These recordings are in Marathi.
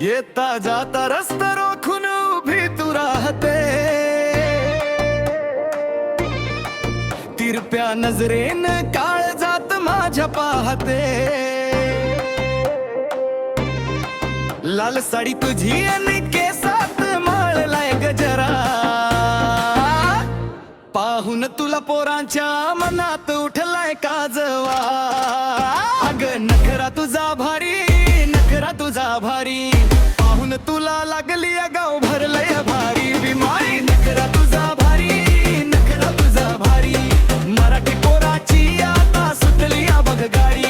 येता जाता रस्ता रोखून उभी तू राहते, तिरप्या नजरेन काळ जात माझ्या पाहते। लाल साडी तुझी आणि केसात माळलाय गजरा, पाहून तुला पोरांच्या मनात उठलाय काजवा। अग नखरा तुझा भारी, नखरा तुझा भारी, पाहून तुला लागली गाव भरलय भारी बिमारी। नखरा तुझा भारी, नखरा तुझा भारी, मराठी पोराची आता सुटली बघ गाडी।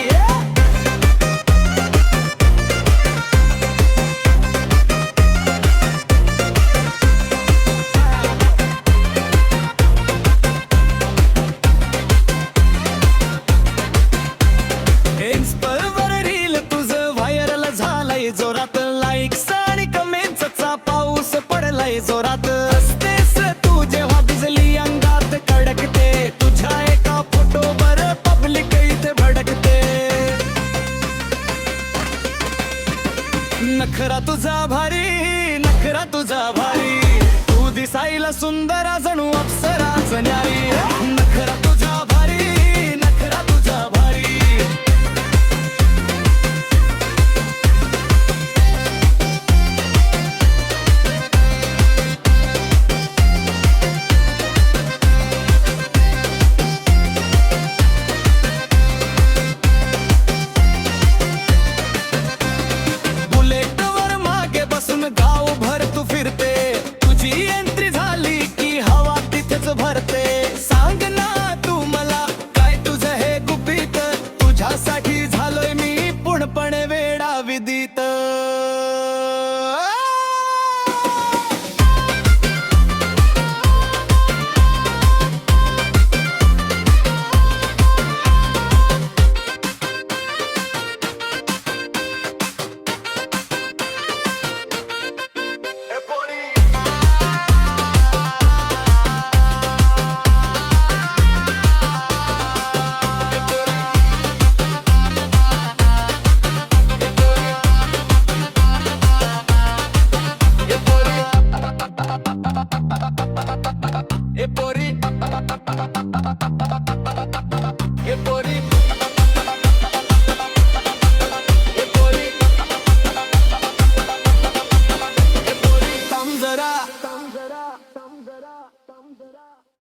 जोरात लाईक्स आणि कमेंट्सचा पाऊस पडलाय जोरात। असतेस तू जेव्हा बिजली अंगात कडकते, तुझ्या एका फोटोवर पब्लिक इथे भडकते। नखरा तुझा भारी, नखरा तुझा भारी, तू दिसायला सुंदर जणू अप्सराच न्यारी। नखरा तुझा भारी, नखरा तुझा भारी, गाव भर